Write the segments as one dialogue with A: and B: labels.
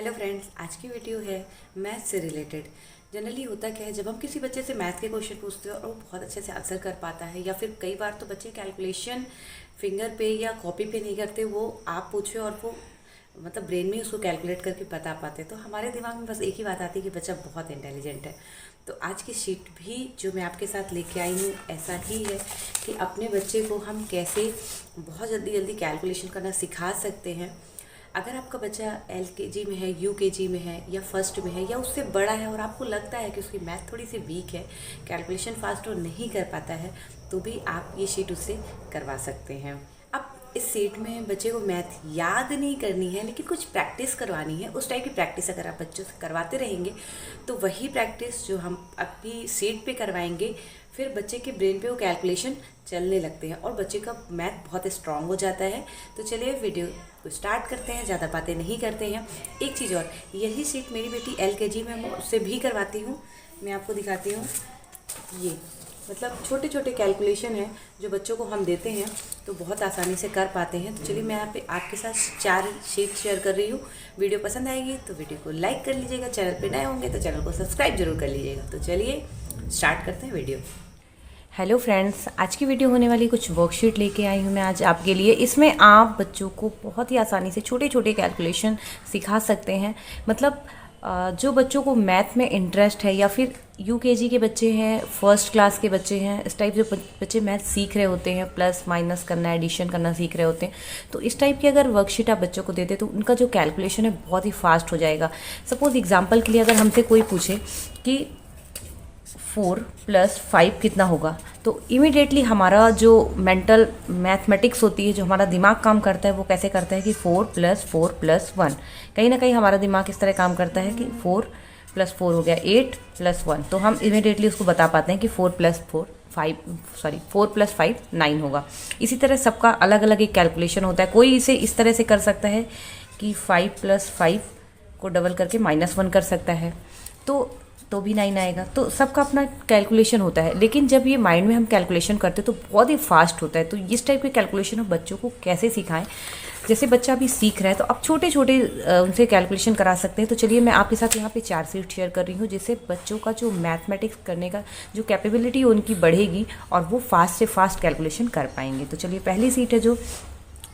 A: Hello friends, आज की video है मैथ से रिलेटेड। जनरली होता क्या है, जब हम किसी बच्चे से मैथ के क्वेश्चन पूछते हैं और वो बहुत अच्छे से आंसर कर पाता है, या फिर कई बार तो बच्चे कैलकुलेशन फिंगर पे या कॉपी पे नहीं करते, वो आप पूछे और वो मतलब ब्रेन में उसको कैलकुलेट करके बता पाते, तो हमारे दिमाग में बस एक ही बात आती है कि बच्चा बहुत इंटेलिजेंट है। तो आज की शीट भी जो मैं आपके साथ लेके आई हूँ ऐसा ही है कि अपने बच्चे को हम कैसे बहुत जल्दी जल्दी कैलकुलेशन करना सिखा सकते हैं। अगर आपका बच्चा LKG में है, UKG में है या फर्स्ट में है या उससे बड़ा है और आपको लगता है कि उसकी मैथ थोड़ी सी वीक है, कैलकुलेशन फास्ट और नहीं कर पाता है, तो भी आप ये शीट उससे करवा सकते हैं। अब इस सेट में बच्चे को मैथ याद नहीं करनी है, लेकिन कुछ प्रैक्टिस करवानी है। उस टाइप की प्रैक्टिस अगर आप बच्चों से करवाते रहेंगे तो वही प्रैक्टिस जो हम अपनी सेट पे करवाएंगे, फिर बच्चे के ब्रेन पे वो कैलकुलेशन चलने लगते हैं और बच्चे का मैथ बहुत स्ट्रांग हो जाता है। तो चलिए वीडियो को स्टार्ट करते हैं, ज़्यादा बातें नहीं करते हैं। एक चीज़ और, यही सीट मेरी बेटी LKG में मैं उससे भी करवाती हूँ। मैं आपको दिखाती हूँ, ये मतलब छोटे छोटे कैलकुलेशन है जो बच्चों को हम देते हैं तो बहुत आसानी से कर पाते हैं। तो चलिए मैं यहाँ पे आपके साथ 4 शीट शेयर कर रही हूँ। वीडियो पसंद आएगी तो वीडियो को लाइक कर लीजिएगा, चैनल पे नए होंगे तो चैनल को सब्सक्राइब जरूर कर लीजिएगा। तो चलिए स्टार्ट करते हैं वीडियो। हेलो फ्रेंड्स, आज की वीडियो होने वाली कुछ वर्कशीट लेके आई हूँ मैं आज आपके लिए। इसमें आप बच्चों को बहुत ही आसानी से छोटे छोटे कैलकुलेशन सिखा सकते हैं। मतलब जो बच्चों को मैथ में इंटरेस्ट है, या फिर UKG के बच्चे हैं, फर्स्ट क्लास के बच्चे हैं, इस टाइप जो बच्चे मैथ सीख रहे होते हैं, प्लस माइनस करना, एडिशन करना सीख रहे होते हैं, तो इस टाइप की अगर वर्कशीट आप बच्चों को देते तो उनका जो कैलकुलेशन है बहुत ही फास्ट हो जाएगा। सपोज एग्जाम्पल के लिए अगर हमसे कोई पूछे कि 4 + 5 कितना होगा, तो इमीडिएटली हमारा जो मेंटल मैथमेटिक्स होती है, जो हमारा दिमाग काम करता है, वो कैसे करता है कि 4 + 4 + 1। कहीं ना कहीं हमारा दिमाग इस तरह काम करता है कि 4 + 4 हो गया 8 + 1, तो हम इमीडिएटली उसको बता पाते हैं कि 4 + 5 9 होगा। इसी तरह सबका अलग अलग एक कैलकुलेशन होता है। कोई इसे इस तरह से कर सकता है कि 5 + 5 को डबल करके -1 कर सकता है, तो भी 9 आएगा। तो सबका अपना कैलकुलेशन होता है, लेकिन जब ये माइंड में हम कैलकुलेशन करते हैं तो बहुत ही फास्ट होता है। तो इस टाइप के कैलकुलेशन हम बच्चों को कैसे सिखाएं, जैसे बच्चा अभी सीख रहा है तो आप छोटे छोटे उनसे कैलकुलेशन करा सकते हैं। तो चलिए मैं आपके साथ यहाँ पे 4 शीट शेयर कर रही हूँ, जिससे बच्चों का जो मैथमेटिक्स करने का जो कैपेबिलिटी उनकी बढ़ेगी और वो फास्ट से फास्ट कैलकुलेशन कर पाएंगे। तो चलिए पहली सीट है जो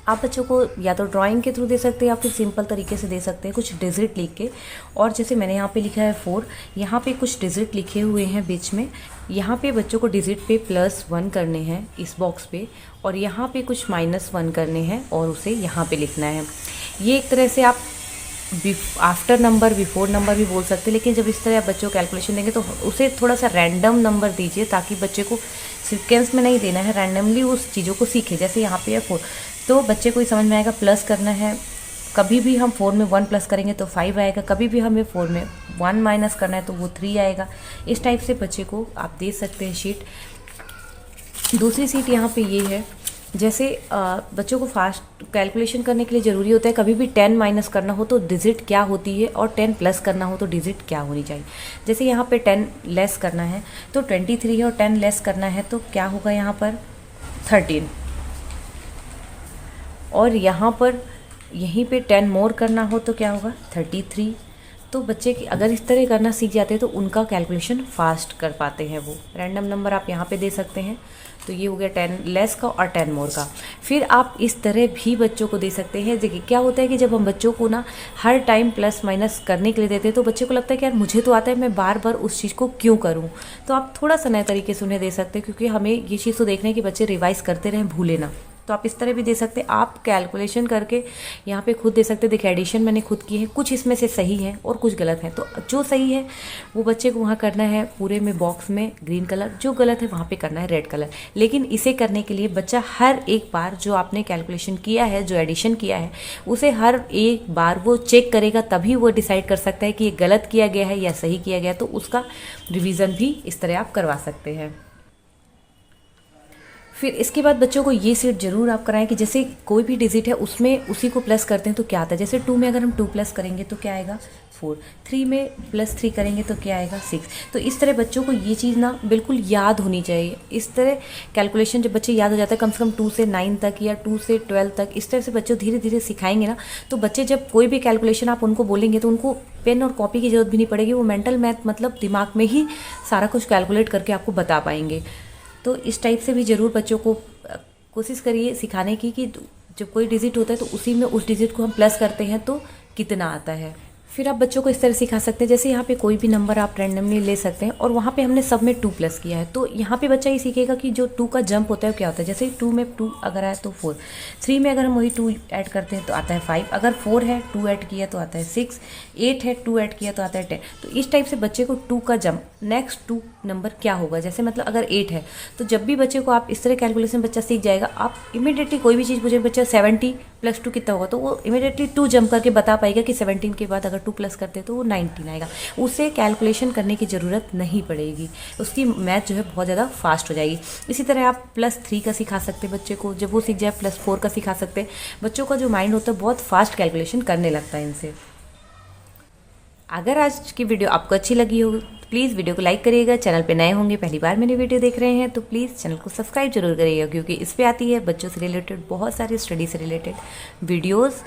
A: आप बच्चों को या तो ड्राइंग के थ्रू दे सकते हैं या फिर सिंपल तरीके से दे सकते हैं, कुछ डिजिट लिख के। और जैसे मैंने यहाँ पे लिखा है 4, यहाँ पे कुछ डिजिट लिखे हुए हैं बीच में। यहाँ पे बच्चों को डिजिट पे +1 करने हैं इस बॉक्स पे, और यहाँ पे कुछ -1 करने हैं और उसे यहाँ पे लिखना है। ये एक तरह से आप आफ्टर नंबर, बिफोर नंबर भी बोल सकते हैं, लेकिन जब इस तरह आप बच्चों को कैलकुलेशन देंगे तो उसे थोड़ा सा रैंडम नंबर दीजिए, ताकि बच्चे को सीक्वेंस में नहीं देना है, रैंडमली उस चीज़ों को सीखे। जैसे यहाँ पे है 4, तो बच्चे को ही समझ में आएगा प्लस करना है। कभी भी हम 4 में 1 प्लस करेंगे तो 5 आएगा, कभी भी हमें 4 में 1 माइनस करना है तो वो 3 आएगा। इस टाइप से बच्चे को आप दे सकते हैं शीट। दूसरी सीट यहाँ पे ये है, जैसे बच्चों को फास्ट कैलकुलेशन करने के लिए ज़रूरी होता है कभी भी 10 माइनस करना हो तो डिजिट क्या होती है, और 10 प्लस करना हो तो डिजिट क्या होनी चाहिए। जैसे यहाँ पे 10 लेस करना है तो 23 है, और 10 लेस करना है तो क्या होगा यहाँ पर 13, और यहाँ पर यहीं पे 10 मोर करना हो तो क्या होगा 33। तो बच्चे की अगर इस तरह करना सीख जाते हैं तो उनका कैलकुलेशन फास्ट कर पाते हैं। वो रैंडम नंबर आप यहाँ पे दे सकते हैं। तो ये हो गया 10 लेस का और 10 मोर का। फिर आप इस तरह भी बच्चों को दे सकते हैं। देखिए क्या होता है कि जब हम बच्चों को ना हर टाइम प्लस माइनस करने के लिए देते हैं तो बच्चे को लगता है कि यार मुझे तो आता है, मैं बार बार उस चीज़ को क्यों करूँ। तो आप थोड़ा सा नए तरीके से उन्हें दे सकते हैं, क्योंकि हमें ये चीज़ तो देखना है कि बच्चे रिवाइज करते रहें, भूले ना। तो आप इस तरह भी दे सकते हैं। आप कैलकुलेशन करके यहाँ पे खुद दे सकते हैं। देखिए एडिशन मैंने खुद की है, कुछ इसमें से सही है और कुछ गलत है। तो जो सही है वो बच्चे को वहाँ करना है पूरे में बॉक्स में ग्रीन कलर, जो गलत है वहाँ पे करना है रेड कलर। लेकिन इसे करने के लिए बच्चा हर एक बार जो आपने कैलकुलेशन किया है, जो एडिशन किया है, उसे हर एक बार वो चेक करेगा, तभी वो डिसाइड कर सकता है कि ये गलत किया गया है या सही किया गया। तो उसका रिविज़न भी इस तरह आप करवा सकते हैं।
B: फिर इसके बाद बच्चों को ये सेट जरूर आप कराएं कि जैसे कोई भी डिजिट है उसमें उसी को प्लस करते हैं तो क्या आता है। जैसे 2 में अगर हम 2 प्लस करेंगे तो क्या आएगा 4, 3 में +3 करेंगे तो क्या आएगा 6। तो इस तरह बच्चों को ये चीज़ ना बिल्कुल याद होनी चाहिए। इस तरह कैलकुलेशन जब बच्चे याद हो जाता है कम से कम 2 से 9 तक या 2 से 12 तक, इस तरह से बच्चों धीरे धीरे सिखाएंगे ना, तो बच्चे जब कोई भी कैलकुलेशन आप उनको बोलेंगे तो उनको पेन और कॉपी की जरूरत भी नहीं पड़ेगी। वो मेंटल मैथ मतलब दिमाग में ही सारा कुछ कैलकुलेट करके आपको बता पाएंगे। तो इस टाइप से भी ज़रूर बच्चों को कोशिश करिए सिखाने की कि जब कोई डिजिट होता है तो उसी में उस डिजिट को हम प्लस करते हैं तो कितना आता है। फिर आप बच्चों को इस तरह सिखा सकते हैं, जैसे यहाँ पे कोई भी नंबर आप रैंडमली ले सकते हैं और वहाँ पे हमने सब में 2 प्लस किया है, तो यहाँ पे बच्चा ये सीखेगा कि जो 2 का जंप होता है वो क्या होता है। जैसे 2 में 2 अगर आया तो 4, 3 में अगर हम वही 2 ऐड करते हैं तो आता है 5, अगर 4 है 2 ऐड किया तो आता है 6, 8 है 2 ऐड किया तो आता है 10। तो इस टाइप से बच्चे को 2 का जंप नेक्स्ट 2 नंबर क्या होगा, जैसे मतलब अगर 8 है तो जब भी बच्चे को आप इस तरह कैलकुलेशन बच्चा सीख जाएगा, आप इमीडिएटली कोई भी चीज़ पूछे बच्चा 70 + 2 कितना होगा तो वो इमीडिएटली 2 जंप करके बता पाएगा कि 17 के बाद अगर 2 प्लस करते हैं तो वो 19 आएगा। उसे कैलकुलेशन करने की ज़रूरत नहीं पड़ेगी, उसकी मैथ जो है बहुत ज़्यादा फास्ट हो जाएगी। इसी तरह आप +3 का सिखा सकते हैं बच्चे को, जब वो सीख जाए +4 का सिखा सकते हैं। बच्चों का जो माइंड होता है बहुत फास्ट कैलकुलेशन करने लगता है इनसे। अगर आज की वीडियो आपको अच्छी लगी हो तो प्लीज़ वीडियो को लाइक करिएगा। चैनल पे नए होंगे, पहली बार मेरी वीडियो देख रहे हैं तो प्लीज़ चैनल को सब्सक्राइब जरूर करिएगा, क्योंकि इस पे आती है बच्चों से रिलेटेड बहुत सारी स्टडी से रिलेटेड वीडियोस।